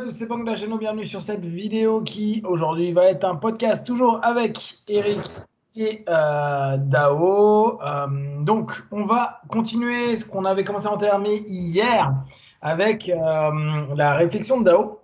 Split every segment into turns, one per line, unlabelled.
tous, c'est Pang de la chaîne, bienvenue sur cette vidéo qui aujourd'hui va être un podcast toujours avec Eric et Dao. Donc on va continuer ce qu'on avait commencé à entamer hier avec la réflexion de Dao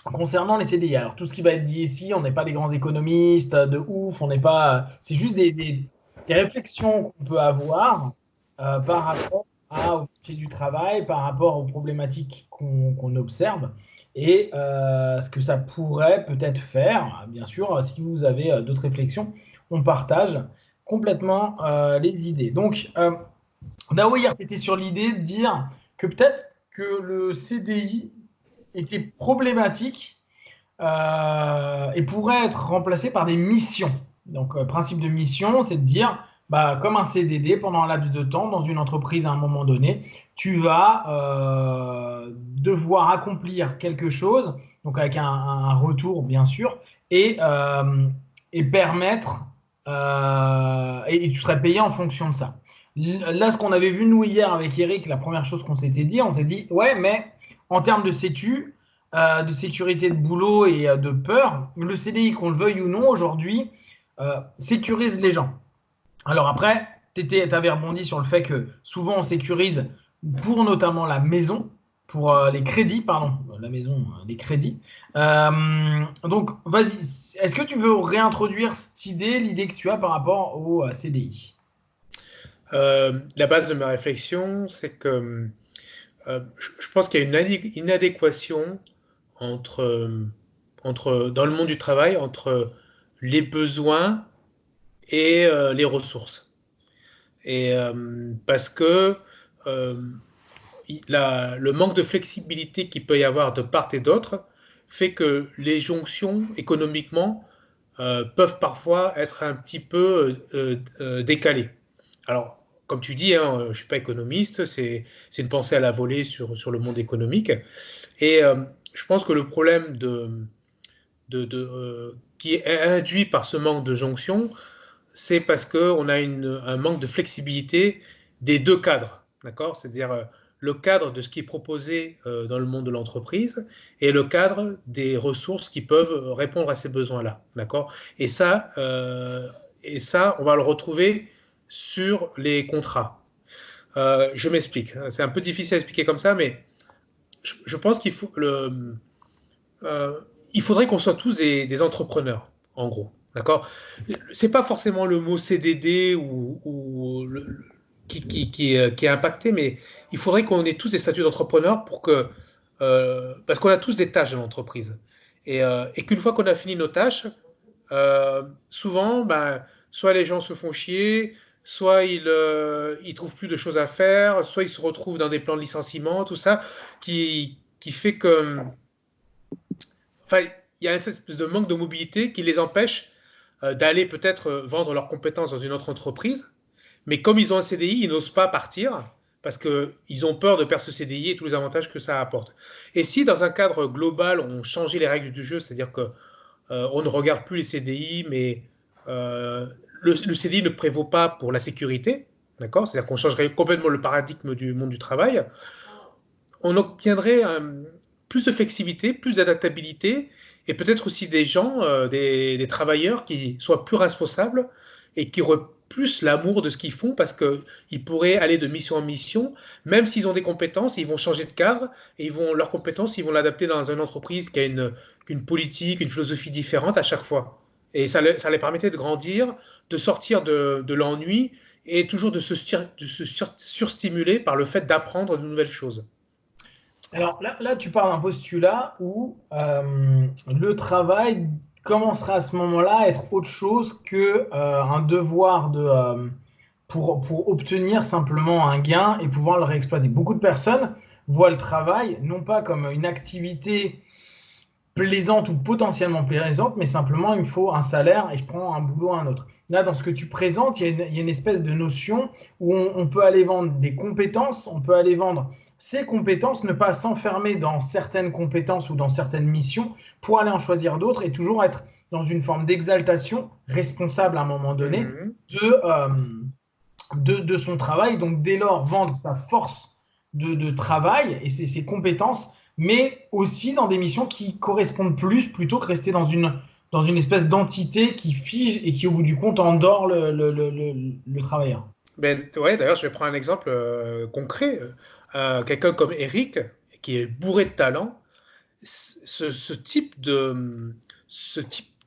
concernant les CDI. Alors tout ce qui va être dit ici, on n'est pas des grands économistes de ouf, on n'est pas, c'est juste des réflexions qu'on peut avoir par rapport au marché du travail, par rapport aux problématiques qu'on observe et ce que ça pourrait peut-être faire. Bien sûr, si vous avez d'autres réflexions, on partage complètement les idées. Donc, Dao, hier, tu étais sur l'idée de dire que peut-être que le CDI était problématique et pourrait être remplacé par des missions. Donc, principe de mission, c'est de dire, bah, comme un CDD, pendant un laps de temps, dans une entreprise à un moment donné, tu vas devoir accomplir quelque chose, donc avec un retour, bien sûr, et permettre, et tu serais payé en fonction de ça. Là, ce qu'on avait vu, nous, hier, avec Eric, la première chose qu'on s'était dit, on s'est dit, ouais, mais en termes de de sécurité de boulot et de peur, le CDI, qu'on le veuille ou non, aujourd'hui, sécurise les gens. Alors après, tu avais rebondi sur le fait que souvent on sécurise pour notamment la maison, pour les crédits, pardon, la maison, les crédits. Donc, vas-y, est-ce que tu veux réintroduire cette idée, l'idée que tu as par rapport au CDI?
La base de ma réflexion, c'est que je pense qu'il y a une inadéquation dans le monde du travail entre les besoins et les ressources. Et parce que euh, le manque de flexibilité qu'il peut y avoir de part et d'autre fait que les jonctions économiquement peuvent parfois être un petit peu décalées. Alors, comme tu dis, hein, je ne suis pas économiste, c'est une pensée à la volée sur le monde économique. Et je pense que le problème qui est induit par ce manque de jonction, c'est parce qu'on a un manque de flexibilité des deux cadres, d'accord? C'est-à-dire le cadre de ce qui est proposé dans le monde de l'entreprise et le cadre des ressources qui peuvent répondre à ces besoins-là, d'accord? Et ça, on va le retrouver sur les contrats. Je m'explique. C'est un peu difficile à expliquer comme ça, mais je pense euh, il faudrait qu'on soit tous des entrepreneurs, en gros. D'accord? C'est pas forcément le mot CDD qui est impacté, mais il faudrait qu'on ait tous des statuts d'entrepreneurs parce qu'on a tous des tâches dans l'entreprise. Et qu'une fois qu'on a fini nos tâches, souvent, ben, soit les gens se font chier, soit ils trouvent plus de choses à faire, soit ils se retrouvent dans des plans de licenciement, tout ça, qui fait que, enfin, il y a une espèce de manque de mobilité qui les empêche d'aller peut-être vendre leurs compétences dans une autre entreprise. Mais comme ils ont un CDI, ils n'osent pas partir parce qu'ils ont peur de perdre ce CDI et tous les avantages que ça apporte. Et si dans un cadre global, on changeait les règles du jeu, c'est-à-dire que on ne regarde plus les CDI, mais le CDI ne prévaut pas pour la sécurité, d'accord? C'est-à-dire qu'on changerait complètement le paradigme du monde du travail. On obtiendrait plus de flexibilité, plus d'adaptabilité, et peut-être aussi des gens, des travailleurs qui soient plus responsables et qui auraient plus l'amour de ce qu'ils font parce qu'ils pourraient aller de mission en mission, même s'ils ont des compétences, ils vont changer de cadre et leurs compétences, ils vont l'adapter dans une entreprise qui a une politique, une philosophie différente à chaque fois. Et ça les permettait de grandir, de sortir de l'ennui et toujours de se surstimuler par le fait d'apprendre de nouvelles choses.
Alors là, tu parles d'un postulat où le travail commencerait à ce moment-là à être autre chose que un devoir pour obtenir simplement un gain et pouvoir le réexploiter. Beaucoup de personnes voient le travail non pas comme une activité plaisante ou potentiellement plaisante, mais simplement il me faut un salaire et je prends un boulot à un autre. Là, dans ce que tu présentes, il y a une espèce de notion où on peut aller vendre des compétences, on peut aller vendre ces compétences, ne pas s'enfermer dans certaines compétences ou dans certaines missions pour aller en choisir d'autres et toujours être dans une forme d'exaltation, responsable à un moment donné
Mhm.
de, euh, de son travail. Donc, dès lors, vendre sa force de travail et ses compétences mais aussi dans des missions qui correspondent plus, plutôt que rester dans une espèce d'entité qui fige et qui, au bout du compte, endort le travailleur.
Ben, ouais, d'ailleurs, je vais prendre un exemple concret. Quelqu'un comme Eric, qui est bourré de talent, ce type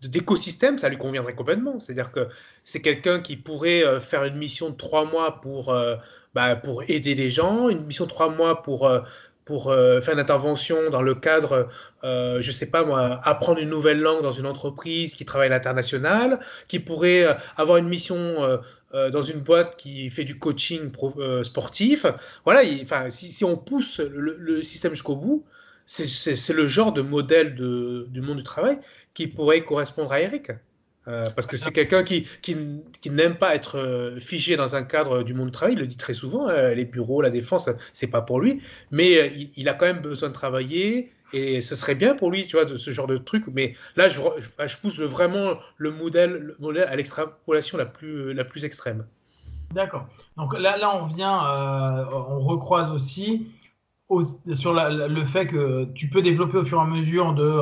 d'écosystème, ça lui conviendrait complètement. C'est-à-dire que c'est quelqu'un qui pourrait faire une mission de 3 mois pour aider des gens, une mission de 3 mois pour faire une intervention dans le cadre, je sais pas moi, apprendre une nouvelle langue dans une entreprise qui travaille à l'international, qui pourrait avoir une mission dans une boîte qui fait du coaching sportif. Voilà, enfin, si on pousse le système jusqu'au bout, c'est le genre de modèle du monde du travail qui pourrait correspondre à Eric. Parce que c'est quelqu'un qui n'aime pas être figé dans un cadre du monde du travail. Il le dit très souvent, les bureaux, la défense, c'est pas pour lui. Mais il a quand même besoin de travailler et ce serait bien pour lui, tu vois, de ce genre de truc. Mais là, je pousse vraiment le modèle à l'extrapolation la plus extrême.
D'accord. Donc là, on recroise aussi sur le fait que tu peux développer au fur et à mesure de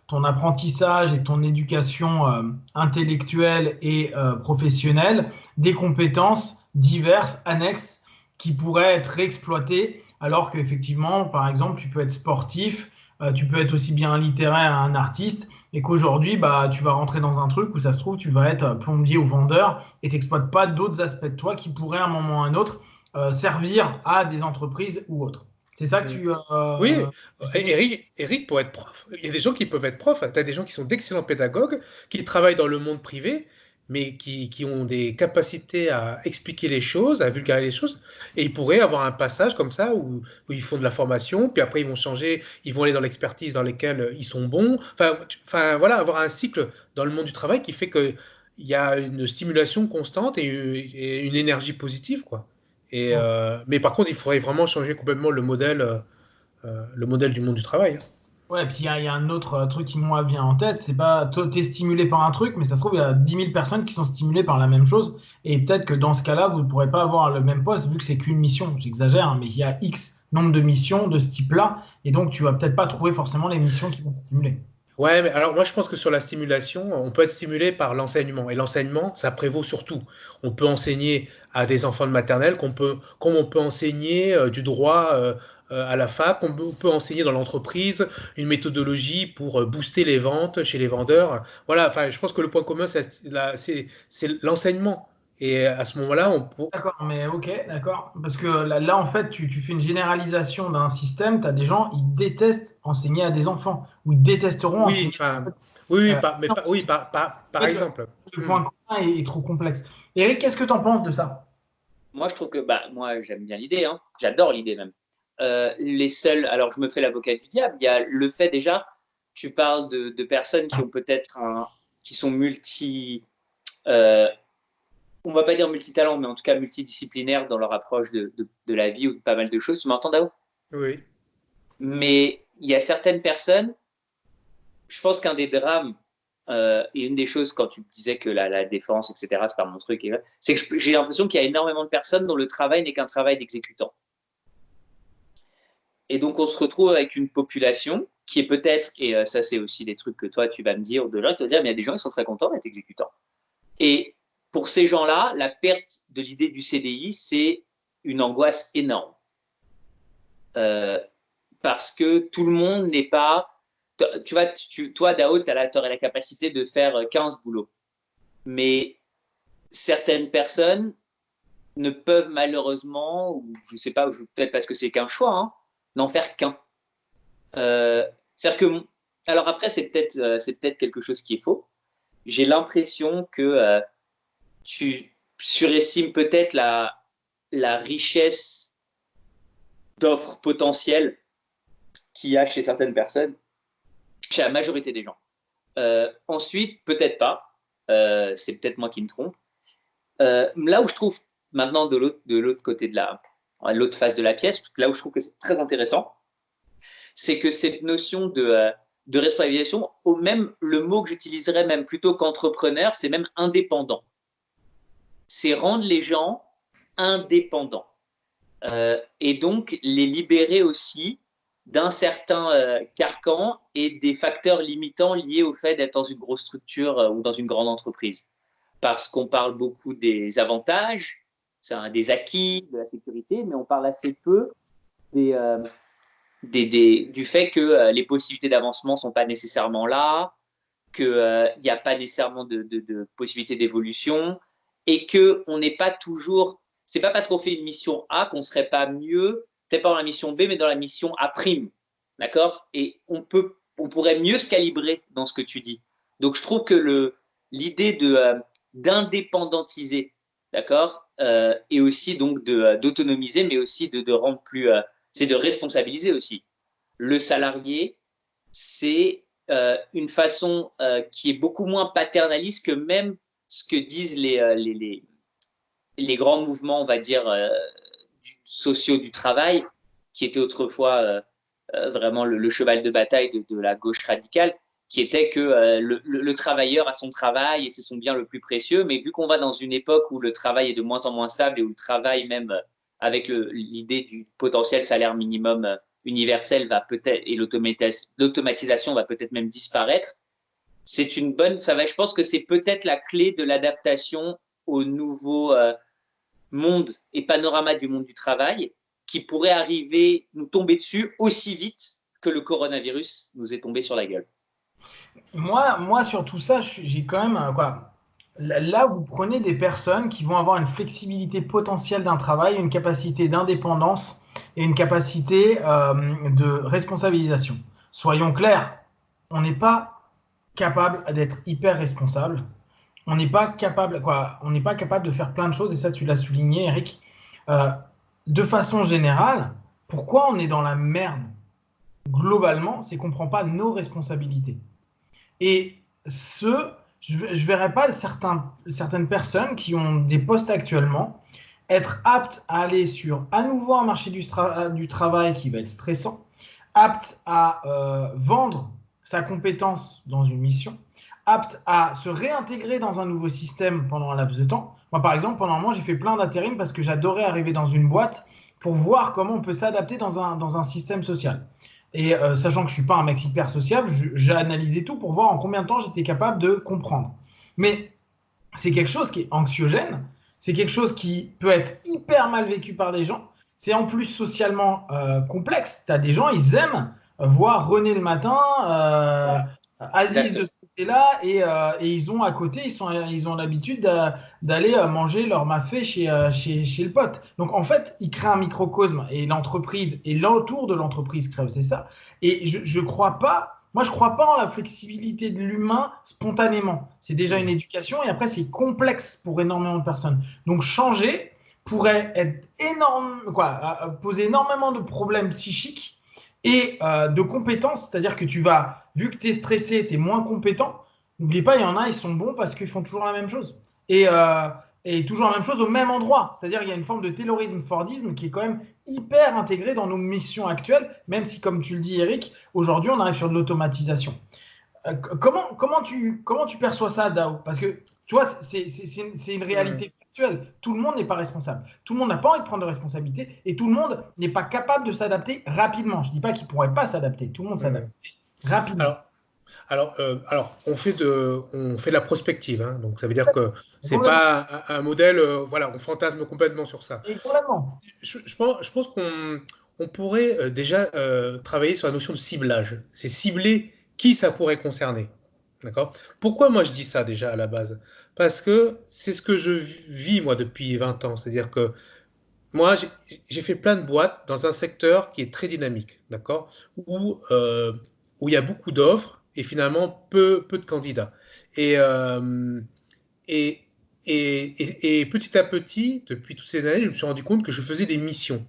ton apprentissage et ton éducation intellectuelle et professionnelle des compétences diverses, annexes, qui pourraient être réexploitées, alors qu'effectivement, par exemple, tu peux être sportif, tu peux être aussi bien un littéraire, un artiste, et qu'aujourd'hui, bah, tu vas rentrer dans un truc où ça se trouve, tu vas être plombier ou vendeur et tu n'exploites pas d'autres aspects de toi qui pourraient à un moment ou à un autre servir à des entreprises ou autres. C'est ça que
Mm.
tu.
Oui, Eric pour être prof. Il y a des gens qui peuvent être profs. Tu as des gens qui sont d'excellents pédagogues, qui travaillent dans le monde privé, mais qui ont des capacités à expliquer les choses, à vulgariser les choses. Et ils pourraient avoir un passage comme ça où ils font de la formation, puis après ils vont changer, ils vont aller dans l'expertise dans lesquelles ils sont bons. Enfin, voilà, avoir un cycle dans le monde du travail qui fait qu'il y a une stimulation constante et une énergie positive, quoi. Mais par contre, il faudrait vraiment changer complètement le modèle du monde du travail.
Ouais, puis il y a un autre truc qui moi vient en tête, c'est pas toi, t'es stimulé par un truc, mais ça se trouve, il y a 10 000 personnes qui sont stimulées par la même chose, et peut-être que dans ce cas-là, vous ne pourrez pas avoir le même poste, vu que c'est qu'une mission, j'exagère, hein, mais il y a X nombre de missions de ce type-là, et donc tu vas peut-être pas trouver forcément les missions qui vont te stimuler.
Ouais, mais alors moi je pense que sur la stimulation, on peut être stimulé par l'enseignement. Et l'enseignement, ça prévaut sur tout. On peut enseigner à des enfants de maternelle, comme on peut enseigner du droit à la fac, on peut enseigner dans l'entreprise une méthodologie pour booster les ventes chez les vendeurs. Voilà, enfin, je pense que le point commun, c'est l'enseignement. Et à ce moment-là,
D'accord, mais ok, d'accord. Parce que là, en fait, tu fais une généralisation d'un système. Tu as des gens, ils détestent enseigner à des enfants, ou ils détesteront
oui,
enseigner.
enfin, oui, oui,
Euh,
mais
non,
pas, oui,
en
par
fait,
exemple.
le
Hmm.
point commun est trop complexe. Eric, qu'est-ce que tu en penses de ça?
Moi, je trouve que, bah, moi, j'aime bien l'idée, hein. J'adore l'idée même. Les seuls, alors je me fais l'avocat du diable, il y a le fait déjà, tu parles de personnes qui ont peut-être qui sont euh, on va pas dire multitalents, mais en tout cas multidisciplinaires dans leur approche de la vie ou de pas mal de choses. Tu m'entends, Dao?
Oui.
Mais il y a certaines personnes, je pense qu'un des drames, et une des choses quand tu disais que la défense, etc., c'est pas mon truc, c'est que j'ai l'impression qu'il y a énormément de personnes dont le travail n'est qu'un travail d'exécutant. Et donc, on se retrouve avec une population qui est peut-être, et ça, c'est aussi des trucs que toi, tu vas me dire, ou de là, tu vas dire, mais il y a des gens qui sont très contents d'être exécutants. Et pour ces gens-là, la perte de l'idée du CDI, c'est une angoisse énorme. Parce que tout le monde n'est pas. Tu vois, toi, Dao, tu aurais la capacité de faire 15 boulots. Mais certaines personnes ne peuvent malheureusement, ou je ne sais pas, peut-être parce que c'est qu'un choix, hein, n'en faire qu'un. C'est-à-dire que, alors après, c'est peut-être quelque chose qui est faux. J'ai l'impression que tu surestimes peut-être la richesse d'offres potentielles qu'il y a chez certaines personnes, chez la majorité des gens. Ensuite, peut-être pas. C'est peut-être moi qui me trompe. Là où je trouve maintenant de l'autre côté de l'autre face de la pièce, là où je trouve que c'est très intéressant, c'est que cette notion de responsabilisation, même le mot que j'utiliserais même plutôt qu'entrepreneur, c'est même indépendant. C'est rendre les gens indépendants. Et donc les libérer aussi d'un certain carcan et des facteurs limitants liés au fait d'être dans une grosse structure ou dans une grande entreprise. Parce qu'on parle beaucoup des avantages, des acquis, de la sécurité, mais on parle assez peu du fait que les possibilités d'avancement ne sont pas nécessairement là, qu'il n'y a pas nécessairement de possibilité d'évolution et qu'on n'est pas toujours. C'est pas parce qu'on fait une mission A qu'on ne serait pas mieux, peut-être pas dans la mission B, mais dans la mission A'. D'accord? Et on pourrait mieux se calibrer dans ce que tu dis. Donc, je trouve que l'idée d'indépendantiser, d'accord, et aussi donc d'autonomiser, mais aussi de rendre plus. C'est de responsabiliser aussi. Le salarié, c'est une façon qui est beaucoup moins paternaliste que même ce que disent les grands mouvements, on va dire, sociaux du travail, qui étaient autrefois vraiment le cheval de bataille de la gauche radicale, qui était que le travailleur a son travail et c'est son bien le plus précieux. Mais vu qu'on va dans une époque où le travail est de moins en moins stable et où le travail, même avec l'idée du potentiel salaire minimum universel va peut-être et l'automatisation va peut-être même disparaître, c'est une bonne. Je pense que c'est peut-être la clé de l'adaptation au nouveau monde et panorama du monde du travail qui pourrait arriver, nous tomber dessus aussi vite que le coronavirus nous est tombé sur la gueule.
Moi, sur tout ça, j'ai quand même quoi. Là, vous prenez des personnes qui vont avoir une flexibilité potentielle d'un travail, une capacité d'indépendance et une capacité de responsabilisation. Soyons clairs, on n'est pas capable d'être hyper responsable. On n'est pas capable, on n'est pas capable de faire plein de choses, et ça, tu l'as souligné, Eric. De façon générale, pourquoi on est dans la merde globalement, c'est qu'on ne prend pas nos responsabilités. Et je ne verrais pas certaines personnes qui ont des postes actuellement être aptes à aller sur à nouveau un marché du travail qui va être stressant, aptes à vendre sa compétence dans une mission, aptes à se réintégrer dans un nouveau système pendant un laps de temps. Moi, par exemple, pendant un moment, j'ai fait plein d'intérim parce que j'adorais arriver dans une boîte pour voir comment on peut s'adapter dans un système social. Et sachant que je ne suis pas un mec hyper sociable, j'ai analysé tout pour voir en combien de temps j'étais capable de comprendre. Mais c'est quelque chose qui est anxiogène, c'est quelque chose qui peut être hyper mal vécu par les gens. C'est en plus socialement complexe. Tu as des gens, ils aiment voir René le matin, Aziz de ce côté-là, et ils ont à côté, ils ont l'habitude d'aller manger leur mafé chez le pote. Donc en fait, ils créent un microcosme et l'entreprise et l'entour de l'entreprise crée aussi ça. Et je crois pas. Moi, je ne crois pas en la flexibilité de l'humain spontanément. C'est déjà une éducation et après, c'est complexe pour énormément de personnes. Donc, changer pourrait être énorme, poser énormément de problèmes psychiques et de compétences. C'est-à-dire que vu que tu es stressé, tu es moins compétent. N'oublie pas, il y en a, ils sont bons parce qu'ils font toujours la même chose. Et toujours la même chose au même endroit. C'est-à-dire qu'il y a une forme de taylorisme, fordisme qui est quand même hyper intégré dans nos missions actuelles, même si, comme tu le dis, Eric, aujourd'hui, on arrive sur de l'automatisation. Comment tu perçois ça, Dao? Parce que, tu vois, c'est une réalité factuelle. Tout le monde n'est pas responsable. Tout le monde n'a pas envie de prendre de responsabilité et tout le monde n'est pas capable de s'adapter rapidement. Je ne dis pas qu'il ne pourrait pas s'adapter. Tout le monde s'adapte rapidement.
Alors, on fait de la prospective, hein, donc ça veut dire que c'est pas un modèle, voilà, on fantasme complètement sur ça.
Complètement.
Je pense qu'on pourrait déjà travailler sur la notion de ciblage. C'est cibler qui ça pourrait concerner. D'accord? Pourquoi moi je dis ça déjà à la base? Parce que c'est ce que je vis moi depuis 20 ans. C'est-à-dire que moi j'ai fait plein de boîtes dans un secteur qui est très dynamique, d'accord? Où il y a beaucoup d'offres et finalement peu de candidats. Et, petit à petit, depuis toutes ces années, je me suis rendu compte que je faisais des missions.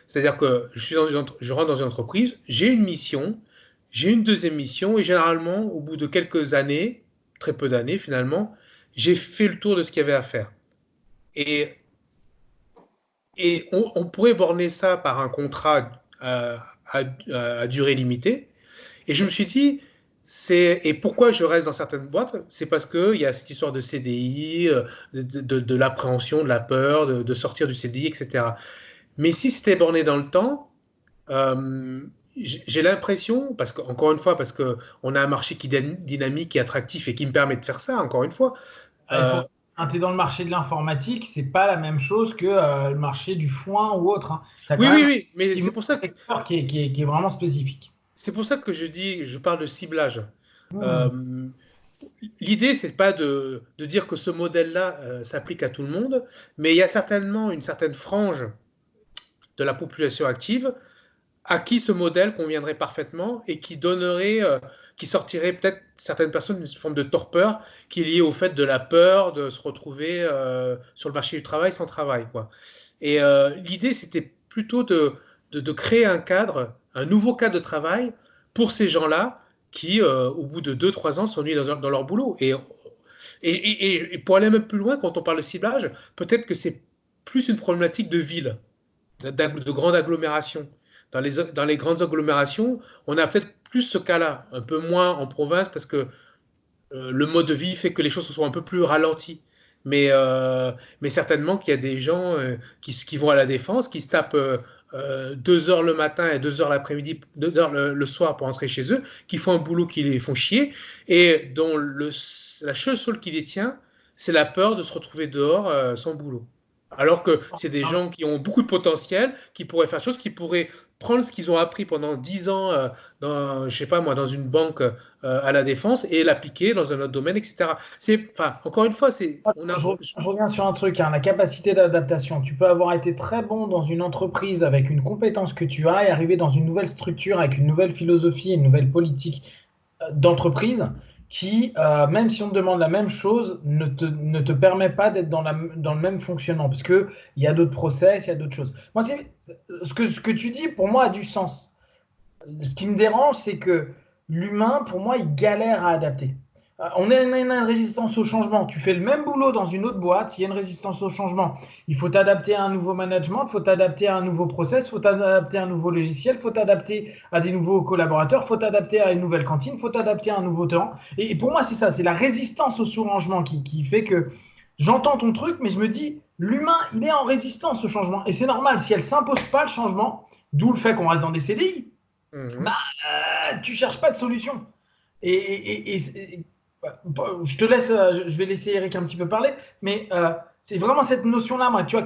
C'est-à-dire que je rentre dans une entreprise, j'ai une mission, j'ai une deuxième mission, et généralement, au bout de quelques années, très peu d'années finalement, j'ai fait le tour de ce qu'il y avait à faire. Et on pourrait borner ça par un contrat à durée limitée. Et je me suis dit, et pourquoi je reste dans certaines boîtes? C'est parce qu'il y a cette histoire de CDI, de l'appréhension, de la peur, de sortir du CDI, etc. Mais si c'était borné dans le temps, j'ai l'impression, parce que, encore une fois, parce qu'on a un marché qui est dynamique, qui est attractif et qui me permet de faire ça, encore une fois.
Il faut quand tu es dans le marché de l'informatique, c'est pas la même chose que le marché du foin ou autre, hein. Tu as
Oui,
quand
oui,
même
oui, mais
un secteur qui est vraiment spécifique.
c'est pour ça que je parle de ciblage.
Hmm.
Euh, L'idée, c'est pas de dire que ce modèle-là s'applique à tout le monde, mais il y a certainement une certaine frange de la population active à qui ce modèle conviendrait parfaitement et qui donnerait, qui sortirait peut-être certaines personnes d'une forme de torpeur qui est liée au fait de la peur de se retrouver sur le marché du travail sans travail, quoi. Et l'idée, c'était plutôt de créer un cadre, un nouveau cadre de travail pour ces gens-là qui, au bout de 2, 3 ans, s'ennuient dans leur boulot. Et pour aller même plus loin, quand on parle de ciblage, peut-être que c'est plus une problématique de ville, de grande agglomération. Dans les grandes agglomérations, on a peut-être plus ce cas-là, un peu moins en province parce que le mode de vie fait que les choses sont un peu plus ralenties. Mais certainement qu'il y a des gens qui vont à la défense, qui se tapent 2 heures le matin et 2 heures l'après-midi, 2 heures le soir pour entrer chez eux, qui font un boulot qui les font chier et dont la seule qui les tient, c'est la peur de se retrouver dehors sans boulot. Alors que c'est des gens qui ont beaucoup de potentiel, qui pourraient faire des choses, qui pourraient prendre ce qu'ils ont appris pendant 10 ans je sais pas moi, dans une banque à la défense et l'appliquer dans un autre domaine, etc. Enfin, encore une fois,
Je reviens sur un truc, hein, la capacité d'adaptation. Tu peux avoir été très bon dans une entreprise avec une compétence que tu as et arriver dans une nouvelle structure avec une nouvelle philosophie, une nouvelle politique d'entreprise qui, même si on te demande la même chose, ne te permet pas d'être dans le même fonctionnement parce qu'il y a d'autres process, il y a d'autres choses. Moi, ce que tu dis, pour moi, a du sens. Ce qui me dérange, c'est que l'humain, pour moi, il galère à adapter. On a une résistance au changement. Tu fais le même boulot dans une autre boîte, s'il y a une résistance au changement, il faut t'adapter à un nouveau management, il faut t'adapter à un nouveau process, il faut t'adapter à un nouveau logiciel, il faut t'adapter à des nouveaux collaborateurs, il faut t'adapter à une nouvelle cantine, il faut t'adapter à un nouveau temps. Et pour moi, c'est ça, c'est la résistance au changement qui fait que j'entends ton truc, mais je me dis, l'humain, il est en résistance au changement. Et c'est normal, si elle ne s'impose pas le changement, d'où le fait qu'on reste dans des CDI, bah, tu cherches pas de solution. Je te laisse, je vais laisser Eric un petit peu parler, mais c'est vraiment cette notion-là, moi, tu vois,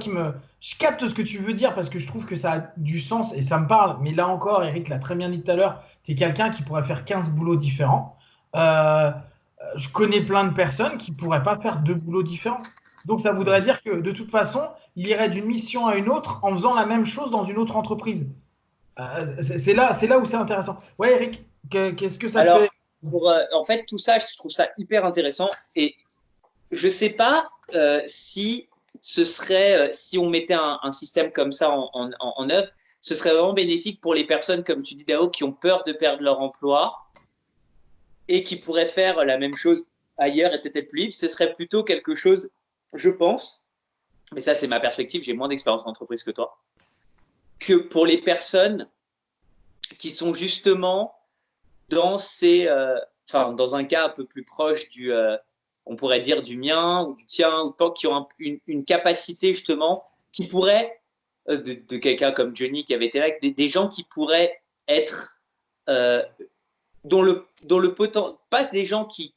je capte ce que tu veux dire parce que je trouve que ça a du sens et ça me parle. Mais là encore, Eric l'a très bien dit tout à l'heure, tu es quelqu'un qui pourrait faire 15 boulots différents. Je connais plein de personnes qui pourraient pas faire 2 boulots différents. Donc ça voudrait dire que de toute façon, il irait d'une mission à une autre en faisant la même chose dans une autre entreprise. C'est là où c'est intéressant. Ouais, Eric, qu'est-ce que ça te
Alors,
fait?
en fait, tout ça, je trouve ça hyper intéressant. Et je ne sais pas si ce serait, si on mettait un système comme ça en œuvre, ce serait vraiment bénéfique pour les personnes, comme tu dis, Dao, qui ont peur de perdre leur emploi et qui pourraient faire la même chose ailleurs et peut-être être plus libre. Ce serait plutôt quelque chose, je pense, mais ça, c'est ma perspective, j'ai moins d'expérience en entreprise que toi, que pour les personnes qui sont justement dans dans un cas un peu plus proche on pourrait dire du mien ou du tien, ou qui ont une capacité justement qui pourrait, de quelqu'un comme Johnny qui avait été là, des gens qui pourraient être, dont le potentiel, pas des gens qui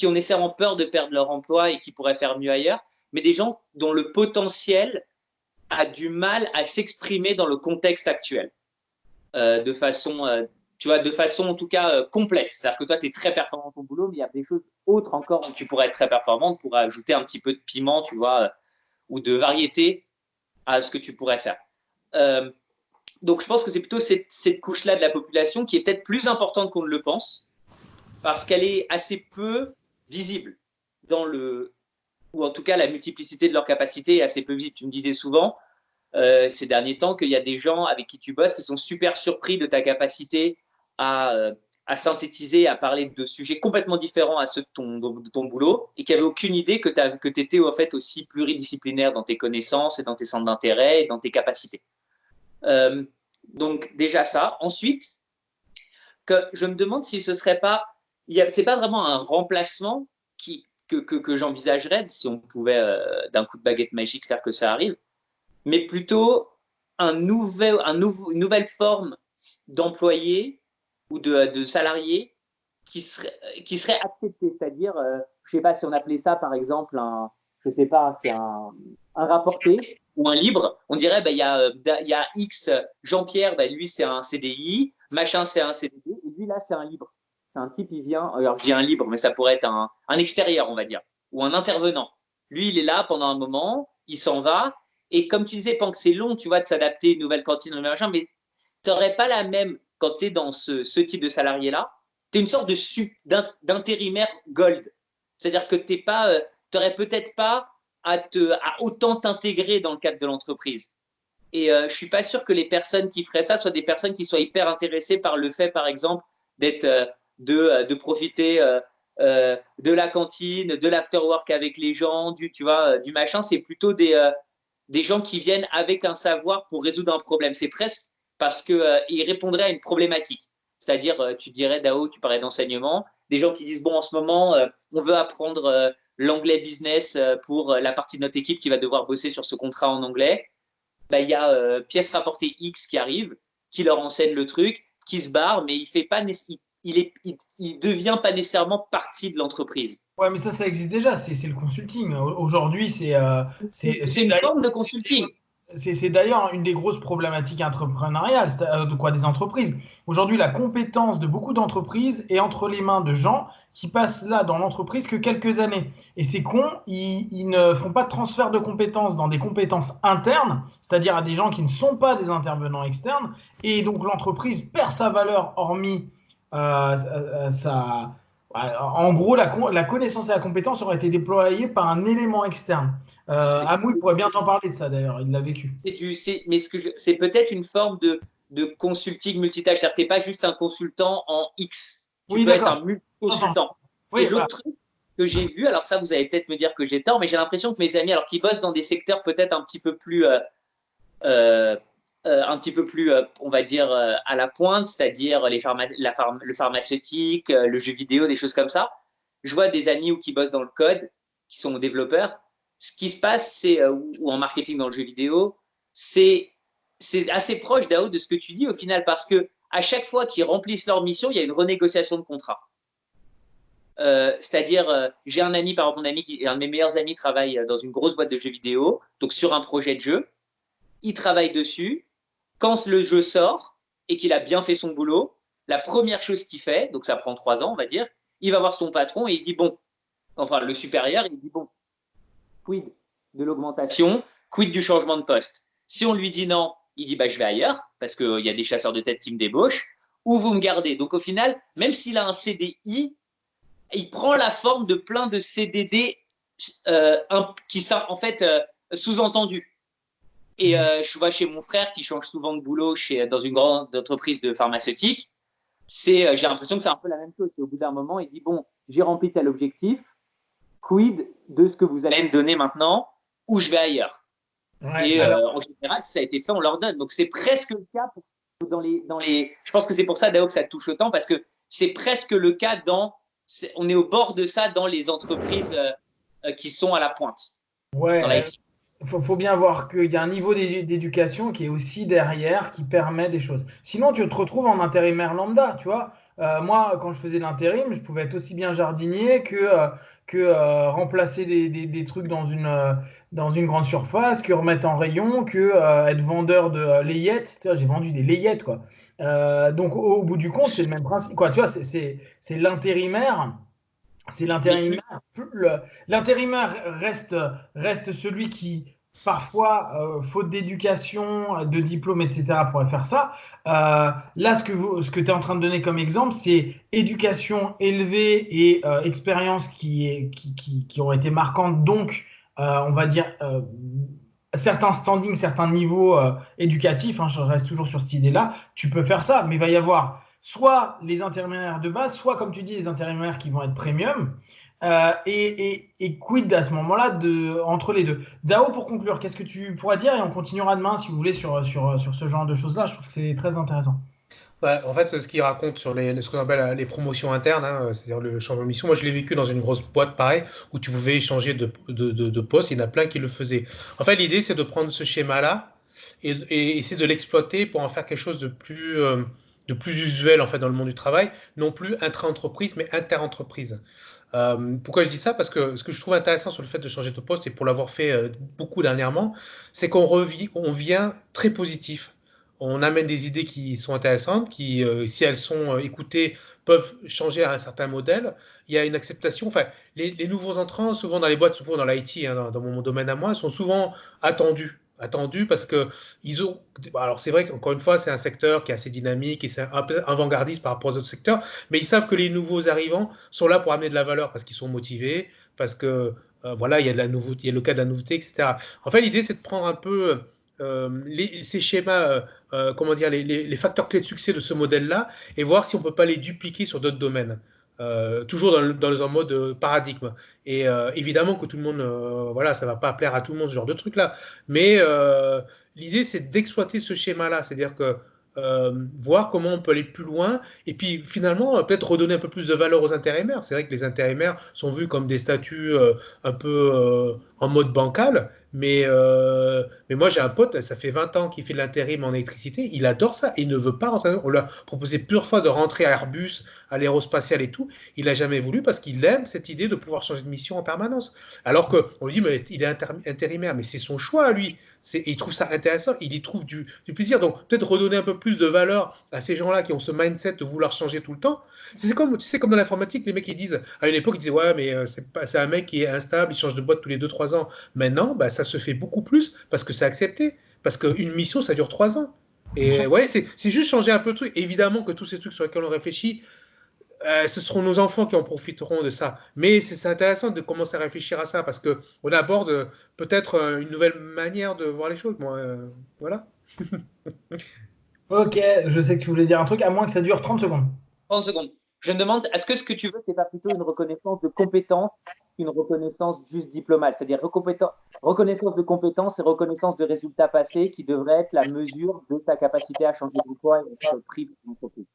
ont nécessairement peur de perdre leur emploi et qui pourraient faire mieux ailleurs, mais des gens dont le potentiel a du mal à s'exprimer dans le contexte actuel, de façon tu vois, de façon en tout cas complète. C'est-à-dire que toi, tu es très performant dans ton boulot, mais il y a des choses autres encore où tu pourrais être très performant pour ajouter un petit peu de piment, tu vois, ou de variété à ce que tu pourrais faire. Donc, je pense que c'est plutôt cette couche-là de la population qui est peut-être plus importante qu'on ne le pense, parce qu'elle est assez peu visible ou en tout cas, la multiplicité de leurs capacités est assez peu visible. Tu me disais souvent, ces derniers temps, qu'il y a des gens avec qui tu bosses qui sont super surpris de ta capacité à synthétiser, à parler de sujets complètement différents à ceux de ton boulot, et qui n'avaient aucune idée que tu étais en fait aussi pluridisciplinaire dans tes connaissances et dans tes centres d'intérêt et dans tes capacités. Donc déjà ça. Ensuite, que je me demande si ce serait pas, c'est pas vraiment un remplacement que j'envisagerais si on pouvait d'un coup de baguette magique faire que ça arrive, mais plutôt une nouvelle forme d'employés ou de salariés qui seraient acceptés. C'est-à-dire, je ne sais pas si on appelait ça, par exemple, je sais pas, c'est un rapporté ou un libre. On dirait, il y a X, Jean-Pierre, lui, c'est un CDI, machin, c'est un CDD, et lui, là, c'est un libre. C'est un type, il vient, alors je dis un libre, mais ça pourrait être un extérieur, on va dire, ou un intervenant. Lui, il est là pendant un moment, il s'en va, et comme tu disais, pendant que c'est long, tu vois, de s'adapter, une nouvelle cantine, un nouvel machin, mais tu n'aurais pas la même, quand tu es dans ce type de salarié-là, tu es une sorte d'intérimaire gold. C'est-à-dire que tu n'aurais peut-être pas à autant t'intégrer dans le cadre de l'entreprise. Et je ne suis pas sûr que les personnes qui feraient ça soient des personnes qui soient hyper intéressées par le fait, par exemple, de profiter de la cantine, de l'afterwork avec les gens, du machin. C'est plutôt des gens qui viennent avec un savoir pour résoudre un problème. C'est presque parce qu'ils répondraient à une problématique. C'est-à-dire, tu dirais, Dao, tu parlais d'enseignement, des gens qui disent, bon, en ce moment, on veut apprendre l'anglais business pour la partie de notre équipe qui va devoir bosser sur ce contrat en anglais. Il y a pièce rapportée X qui arrive, qui leur enseigne le truc, qui se barre, mais il devient pas nécessairement partie de l'entreprise.
Ouais, mais ça existe déjà, c'est le consulting. Aujourd'hui, c'est
une forme de consulting.
C'est d'ailleurs une des grosses problématiques entrepreneuriales, des entreprises. Aujourd'hui, la compétence de beaucoup d'entreprises est entre les mains de gens qui passent là dans l'entreprise que quelques années. Et c'est con, ils ne font pas de transfert de compétences dans des compétences internes, c'est-à-dire à des gens qui ne sont pas des intervenants externes. Et donc l'entreprise perd sa valeur hormis en gros, la connaissance et la compétence auraient été déployées par un élément externe. Amou, il pourrait bien t'en parler de ça d'ailleurs, il l'a vécu.
Mais c'est peut-être une forme de consulting multitâche. C'est-à-dire que tu n'es pas juste un consultant en X. Tu peux être un multi-consultant. Et l'autre truc que j'ai vu, alors ça, vous allez peut-être me dire que j'ai tort, mais j'ai l'impression que mes amis, alors qui bossent dans des secteurs peut-être un petit peu plus on va dire, à la pointe, c'est-à-dire le pharmaceutique, le jeu vidéo, des choses comme ça. Je vois des amis qui bossent dans le code, qui sont développeurs. Ce qui se passe, ou en marketing dans le jeu vidéo, c'est assez proche, Dao, de ce que tu dis au final, parce que à chaque fois qu'ils remplissent leur mission, il y a une renégociation de contrat. C'est-à-dire, j'ai un ami, par exemple, un de mes meilleurs amis travaille dans une grosse boîte de jeux vidéo, donc sur un projet de jeu. Il travaille dessus. Quand le jeu sort et qu'il a bien fait son boulot, la première chose qu'il fait, donc ça prend 3 ans, on va dire, il va voir son patron et il dit, bon, enfin le supérieur, il dit, bon, quid de l'augmentation, quid du changement de poste. Si on lui dit non, il dit, je vais ailleurs, parce qu'il y a des chasseurs de tête qui me débauchent, ou vous me gardez. Donc au final, même s'il a un CDI, il prend la forme de plein de CDD qui sont en fait sous-entendus. Et je vois chez mon frère qui change souvent de boulot dans une grande entreprise de pharmaceutique, j'ai l'impression que c'est un peu la même chose. C'est au bout d'un moment, il dit, bon, j'ai rempli tel objectif, quid de ce que vous allez me donner maintenant, ou je vais ailleurs. Ouais, et en général, si ça a été fait, on leur donne. Donc c'est presque le cas dans les. Je pense que c'est pour ça, Dao, que ça touche autant, parce que c'est presque le cas on est au bord de ça dans les entreprises qui sont à la pointe.
Ouais. Dans l'IT. Faut bien voir qu'il y a un niveau d'éducation qui est aussi derrière, qui permet des choses. Sinon, tu te retrouves en intérimaire lambda, tu vois. Moi, quand je faisais l'intérim, je pouvais être aussi bien jardinier que remplacer des trucs dans une grande surface, que remettre en rayon, que être vendeur de layettes. Tu vois, j'ai vendu des layettes, quoi. Donc, au bout du compte, c'est le même principe, quoi. Tu vois, c'est l'intérimaire. C'est l'intérimaire. L'intérimaire reste celui qui, parfois, faute d'éducation, de diplôme, etc., pourrait faire ça. Là, ce que tu es en train de donner comme exemple, c'est éducation élevée et expérience qui ont été marquantes. Donc, on va dire, certains standings, certains niveaux éducatifs, je reste toujours sur cette idée-là, tu peux faire ça, mais il va y avoir soit les intérimaires de base, soit, comme tu dis, les intérimaires qui vont être premium. Et quid à ce moment-là entre les deux. Dao, pour conclure, qu'est-ce que tu pourras dire? Et on continuera demain, si vous voulez, sur ce genre de choses-là. Je trouve que c'est très intéressant.
Ouais, en fait, ce qu'il raconte sur ce qu'on appelle les promotions internes, c'est-à-dire le changement de mission. Moi, je l'ai vécu dans une grosse boîte, pareil, où tu pouvais changer de poste. Il y en a plein qui le faisaient. En fait, l'idée, c'est de prendre ce schéma-là et essayer de l'exploiter pour en faire quelque chose de plus de plus usuel en fait dans le monde du travail, non plus intra-entreprise, mais inter-entreprise. Pourquoi je dis ça? Parce que ce que je trouve intéressant sur le fait de changer de poste, et pour l'avoir fait beaucoup dernièrement, c'est on vient très positif. On amène des idées qui sont intéressantes, qui, si elles sont écoutées, peuvent changer à un certain modèle. Il y a une acceptation. Enfin, les nouveaux entrants, souvent dans les boîtes, souvent dans l'IT, hein, dans mon domaine à moi, sont souvent attendus parce que ils ont. Alors c'est vrai qu'encore une fois, c'est un secteur qui est assez dynamique et c'est un peu avant-gardiste par rapport aux autres secteurs, mais ils savent que les nouveaux arrivants sont là pour amener de la valeur parce qu'ils sont motivés, parce que voilà, il y a de la nouveauté, il y a le cas de la nouveauté, etc. En fait, l'idée c'est de prendre un peu ces schémas, comment dire, les facteurs clés de succès de ce modèle-là et voir si on peut pas les dupliquer sur d'autres domaines. Toujours dans un mode paradigme. Et évidemment que tout le monde, voilà, ça va pas plaire à tout le monde ce genre de truc-là. Mais l'idée, c'est d'exploiter ce schéma-là, c'est-à-dire que voir comment on peut aller plus loin et puis finalement peut-être redonner un peu plus de valeur aux intérimaires. C'est vrai que les intérimaires sont vus comme des statuts un peu en mode bancal, mais moi j'ai un pote, ça fait 20 ans qu'il fait de l'intérim en électricité, il adore ça, il ne veut pas rentrer. On lui a proposé plusieurs fois de rentrer à Airbus, à l'aérospatial et tout, il n'a jamais voulu parce qu'il aime cette idée de pouvoir changer de mission en permanence. Alors qu'on lui dit, mais il est intérimaire, mais c'est son choix à lui. Il trouve ça intéressant, il y trouve du plaisir. Donc peut-être redonner un peu plus de valeur à ces gens-là qui ont ce mindset de vouloir changer tout le temps. C'est comme, tu sais, comme dans l'informatique, les mecs ils disent, à une époque ils disaient, ouais, mais c'est un mec qui est instable, il change de boîte tous les 2-3 ans. Maintenant, bah, ça se fait beaucoup plus parce que c'est accepté. Parce qu'une mission, ça dure 3 ans. Et ouais, c'est juste changer un peu de truc. Évidemment que tous ces trucs sur lesquels on réfléchit, ce seront nos enfants qui en profiteront de ça. Mais c'est intéressant de commencer à réfléchir à ça parce qu'on aborde peut-être une nouvelle manière de voir les choses. Moi, voilà.
Ok, je sais que tu voulais dire un truc, à moins que ça dure 30 secondes.
30 secondes. Je me demande, est-ce que ce que tu veux, c'est pas plutôt une reconnaissance de compétences qu'une reconnaissance juste diplômale? C'est-à-dire reconnaissance de compétences et reconnaissance de résultats passés qui devrait être la mesure de ta capacité à changer d'emploi et être pris dans l'entreprise.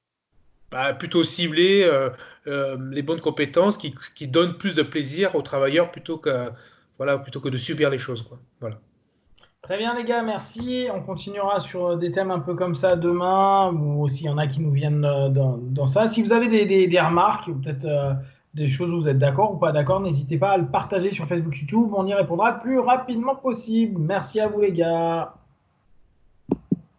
Bah, plutôt cibler les bonnes compétences qui donnent plus de plaisir aux travailleurs voilà, plutôt que de subir les choses, quoi. Voilà.
Très bien les gars, merci. On continuera sur des thèmes un peu comme ça demain, ou s'il y en a qui nous viennent dans ça. Si vous avez des remarques, ou peut-être des choses où vous êtes d'accord ou pas d'accord, n'hésitez pas à le partager sur Facebook, YouTube. On y répondra le plus rapidement possible. Merci à vous les gars.